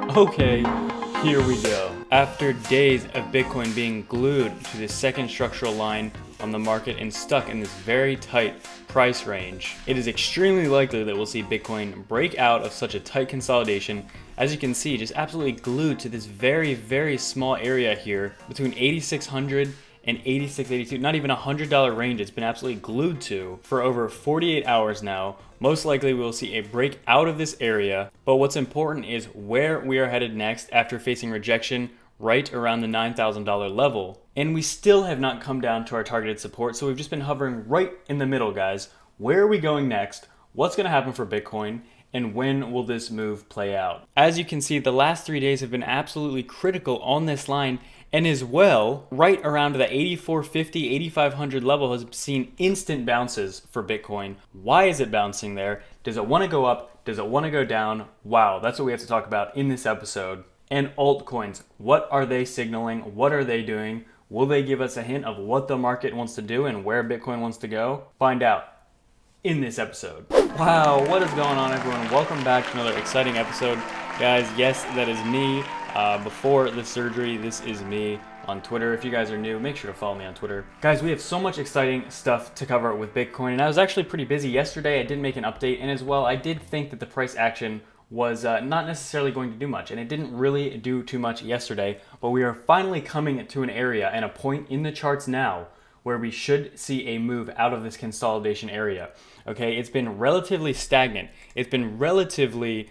Okay, here we go. After days of Bitcoin being glued to the second structural line on the market and stuck in this very tight price range, it is extremely likely that we'll see Bitcoin break out of such a tight consolidation. As you can see, just absolutely glued to this very, very small area here between 8,600 and 8682, not even $100 range. It's been absolutely glued to for over 48 hours now. Most likely we'll see a break out of this area, but what's important is where we are headed next after facing rejection right around the $9,000 level. And we still have not come down to our targeted support, so we've just been hovering right in the middle, guys. Where are we going next? What's going to happen for Bitcoin? And when will this move play out? As you can see, the last 3 days have been absolutely critical on this line, and as well, right around the 8450, 8500 level has seen instant bounces for Bitcoin. Why is it bouncing there? Does it want to go up? Does it want to go down? Wow, that's what we have to talk about in this episode. And altcoins, what are they signaling? What are they doing? Will they give us a hint of what the market wants to do and where Bitcoin wants to go? Find out in this episode. Wow, what is going on, everyone? Welcome back to another exciting episode. Guys, yes, that is me. Before the surgery, this is me on Twitter. If you guys are new, make sure to follow me on Twitter. Guys, we have so much exciting stuff to cover with Bitcoin, and I was actually pretty busy yesterday. I did make an update, and as well, I did think that the price action was not necessarily going to do much, and it didn't really do too much yesterday, but we are finally coming to an area and a point in the charts now where we should see a move out of this consolidation area. Okay, it's been relatively stagnant. It's been relatively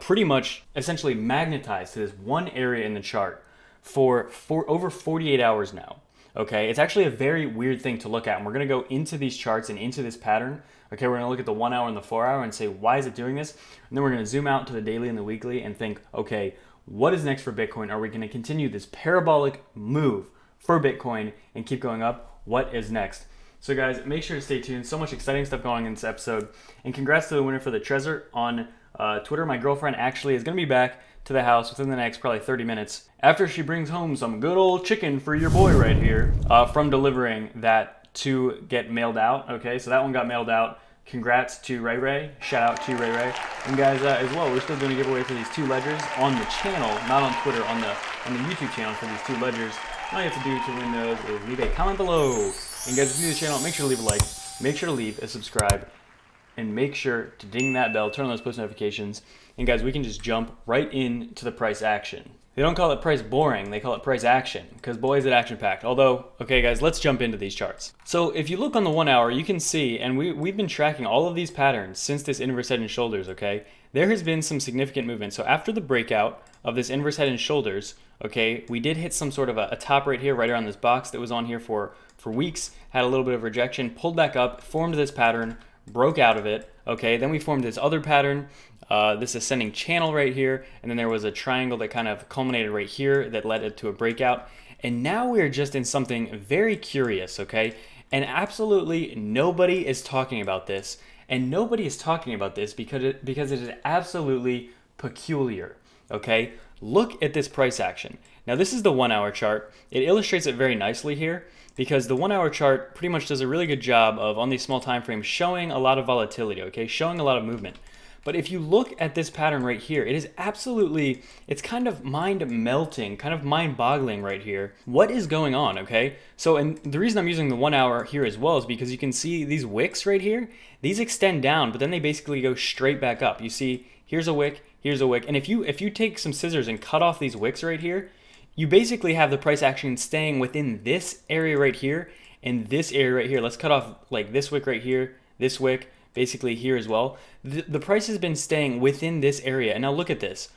pretty much essentially magnetized to this one area in the chart for over 48 hours now. Okay, it's actually a very weird thing to look at, and we're going to go into these charts and into this pattern. Okay, we're going to look at the 1 hour and the 4 hour and say, why is it doing this? And then we're going to zoom out to the daily and the weekly and think, okay, what is next for Bitcoin? Are we going to continue this parabolic move for Bitcoin and keep going up? What is next? So guys, make sure to stay tuned. So much exciting stuff going on in this episode. And congrats to the winner for the Trezor on Twitter. My girlfriend actually is going to be back to the house within the next probably 30 minutes after she brings home some good old chicken for your boy right here from delivering that to get mailed out. Okay, so that one got mailed out. Congrats to Ray Ray. Shout out to Ray Ray. And guys, as well, we're still doing a giveaway for these 2 ledgers on the channel, not on Twitter, on the YouTube channel for these 2 ledgers. All you have to do to win those is leave a comment below. And guys, if you're new to the channel, make sure to leave a like, make sure to leave a subscribe, and make sure to ding that bell, turn on those post notifications. And guys, we can just jump right into the price action. They don't call it price boring, they call it price action, because boy is it action packed. Although, okay guys, let's jump into these charts. So if you look on the 1 hour, you can see, and we've been tracking all of these patterns since this inverse head and shoulders, okay? There has been some significant movement. So after the breakout of this inverse head and shoulders, okay, we did hit some sort of a top right here, right around this box that was on here for weeks, had a little bit of rejection, pulled back up, formed this pattern, broke out of it, okay? Then we formed this other pattern, this ascending channel right here, and then there was a triangle that kind of culminated right here that led it to a breakout. And now we're just in something very curious, okay? And absolutely nobody is talking about this, and nobody is talking about this because it is absolutely peculiar, okay? Look at this price action. Now this is the 1 hour chart. It illustrates it very nicely here because the 1 hour chart pretty much does a really good job of, on these small time frames, showing a lot of volatility, okay? Showing a lot of movement. But if you look at this pattern right here, it is absolutely, it's kind of mind melting, kind of mind boggling right here. What is going on, okay? So, and the reason I'm using the 1 hour here as well is because you can see these wicks right here, these extend down, but then they basically go straight back up. You see, here's a wick, and if you take some scissors and cut off these wicks right here, you basically have the price action staying within this area right here and this area right here. Let's cut off like this wick right here, this wick, basically here as well. The price has been staying within this area. And now look at this.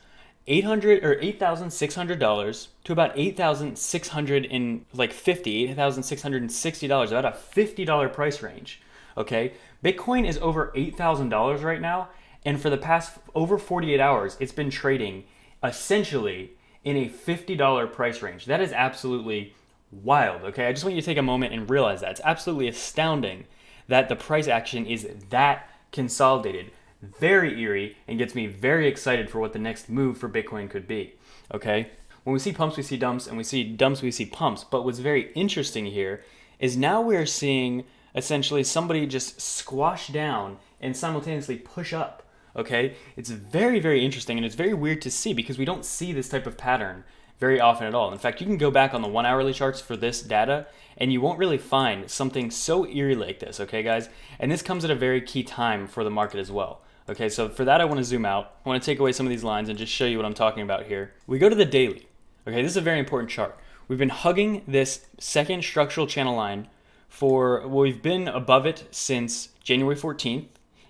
$8,600 to about $8,650, $8,660, about a $50 price range. Okay, Bitcoin is over $8,000 right now, and for the past over 48 hours, it's been trading essentially in a $50 price range. That is absolutely wild. Okay, I just want you to take a moment and realize that it's absolutely astounding that the price action is that consolidated. Very eerie, and gets me very excited for what the next move for Bitcoin could be. Okay, when we see pumps, we see dumps, and we see dumps, we see pumps. But what's very interesting here is now we're seeing essentially somebody just squash down and simultaneously push up. okay? It's very, very interesting, and it's very weird to see because we don't see this type of pattern very often at all. In fact, you can go back on the 1 hourly charts for this data and you won't really find something so eerie like this, okay guys? And this comes at a very key time for the market as well. Okay, so for that I want to zoom out. I want to take away some of these lines and just show you what I'm talking about here. We go to the daily. Okay, this is a very important chart. We've been hugging this second structural channel line for, well, we've been above it since January 14th,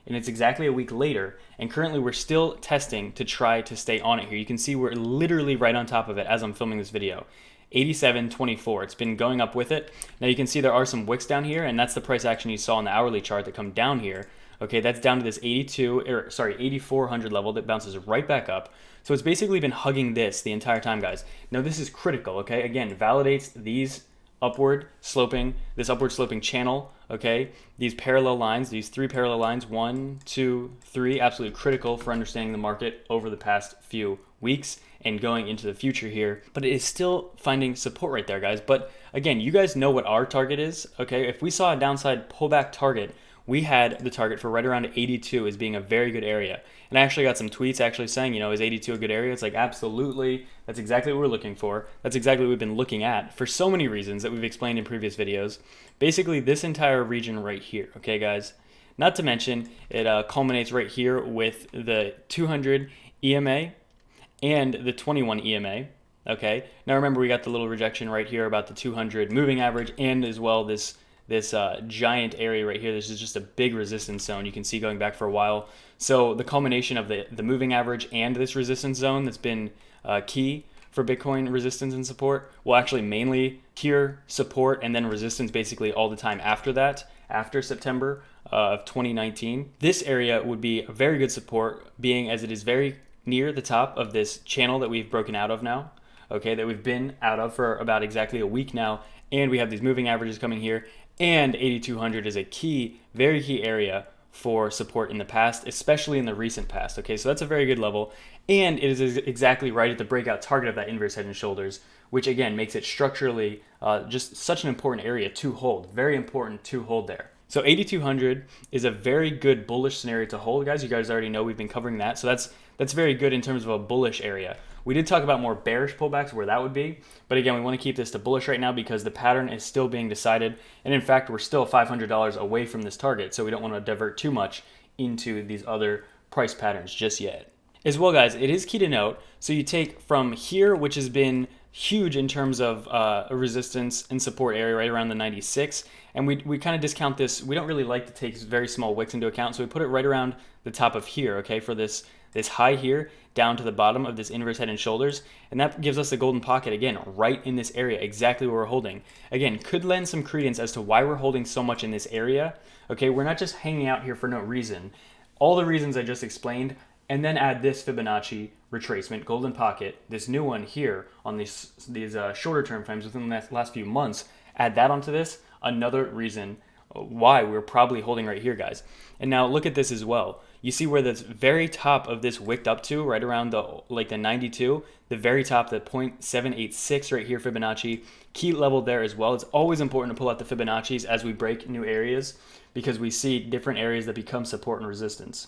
and it's exactly a week later, and currently we're still testing to try to stay on it here. You can see we're literally right on top of it as I'm filming this video. 87.24. It's been going up with it. Now you can see there are some wicks down here, and that's the price action you saw in the hourly chart that come down here. Okay, that's down to this 8400 level that bounces right back up. So it's basically been hugging this the entire time, guys. Now this is critical, okay? Again, validates this upward sloping channel, okay? These parallel lines, these 3 parallel lines, 1, 2, 3, absolutely critical for understanding the market over the past few weeks and going into the future here. But it is still finding support right there, guys. But again, you guys know what our target is, okay? If we saw a downside pullback target, we had the target for right around 82 as being a very good area. And I actually got some tweets actually saying, you know, is 82 a good area? It's like, absolutely. That's exactly what we're looking for. That's exactly what we've been looking at for so many reasons that we've explained in previous videos. Basically, this entire region right here, okay, guys? Not to mention, it culminates right here with the 200 EMA and the 21 EMA, okay? Now remember, we got the little rejection right here about the 200 moving average and as well this giant area right here. This is just a big resistance zone you can see going back for a while. So the culmination of the moving average and this resistance zone that's been key for Bitcoin resistance and support will actually mainly here support and then resistance basically all the time after that, after September of 2019. This area would be a very good support, being as it is very near the top of this channel that we've broken out of now, okay, that we've been out of for about exactly a week now, and we have these moving averages coming here, and 8200 is a key, very key area for support in the past, especially in the recent past, okay? So that's a very good level, and it is exactly right at the breakout target of that inverse head and shoulders, which again makes it structurally just such an important area to hold, very important to hold there. So 8200 is a very good bullish scenario to hold, guys. You guys already know we've been covering that, so that's very good in terms of a bullish area. We did talk about more bearish pullbacks where that would be, but again, we want to keep this to bullish right now because the pattern is still being decided, and in fact, we're still $500 away from this target, so we don't want to divert too much into these other price patterns just yet. As well, guys, it is key to note, so you take from here, which has been huge in terms of a resistance and support area right around the 96, and we kind of discount this. We don't really like to take very small wicks into account, so we put it right around the top of here, okay, for this high here down to the bottom of this inverse head and shoulders, and that gives us a golden pocket again right in this area, exactly where we're holding. Again, could lend some credence as to why we're holding so much in this area. Okay, we're not just hanging out here for no reason. All the reasons I just explained, and then add this Fibonacci retracement golden pocket, this new one here on these shorter term frames within the last few months. Add that onto this, another reason why we're probably holding right here, guys. And now look at this as well. You see where the very top of this wicked up to, right around the 92, the very top, the 0.786 right here, Fibonacci, key level there as well. It's always important to pull out the Fibonacci's as we break new areas because we see different areas that become support and resistance.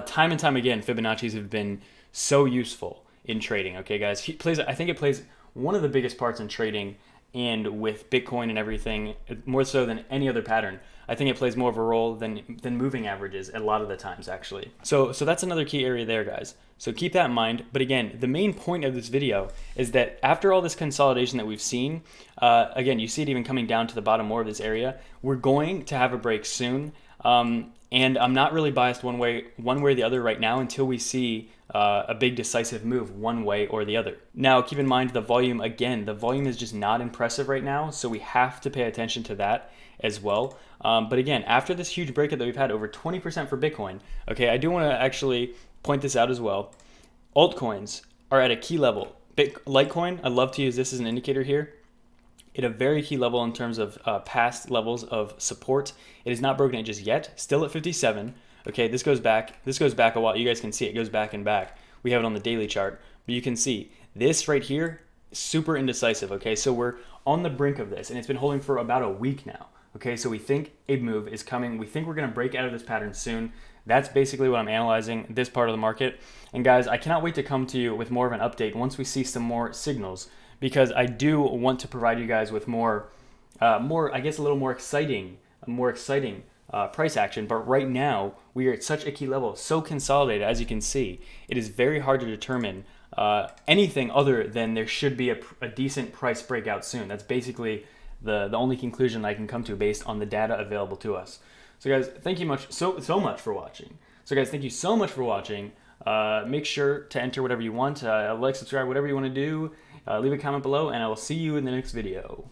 Time and time again, Fibonacci's have been so useful in trading, okay, guys? I think it plays one of the biggest parts in trading and with Bitcoin and everything, more so than any other pattern. I think it plays more of a role than moving averages a lot of the times, actually. So that's another key area there, guys. So keep that in mind. But again, the main point of this video is that after all this consolidation that we've seen, again, you see it even coming down to the bottom more of this area, we're going to have a break soon. And I'm not really biased one way or the other right now until we see a big decisive move one way or the other. Now, keep in mind the volume, again, the volume is just not impressive right now, so we have to pay attention to that as well. But again, after this huge breakout that we've had, over 20% for Bitcoin, okay, I do want to actually point this out as well. Altcoins are at a key level. Litecoin, I love to use this as an indicator here, at a very key level in terms of past levels of support. It is not broken it just yet, still at 57. Okay, this goes back a while. You guys can see it goes back and back. We have it on the daily chart, but you can see this right here, super indecisive. Okay, so we're on the brink of this, and it's been holding for about a week now. Okay, so we think a move is coming. We think we're going to break out of this pattern soon. That's basically what I'm analyzing this part of the market. And guys, I cannot wait to come to you with more of an update once we see some more signals, because I do want to provide you guys with more, I guess a little more exciting price action. But right now, we are at such a key level, so consolidated, as you can see. It is very hard to determine anything other than there should be a decent price breakout soon. That's basically the only conclusion I can come to based on the data available to us. So guys, thank you so much for watching. So guys, thank you so much for watching. Make sure to enter whatever you want, like, subscribe, whatever you want to do. Leave a comment below, and I will see you in the next video.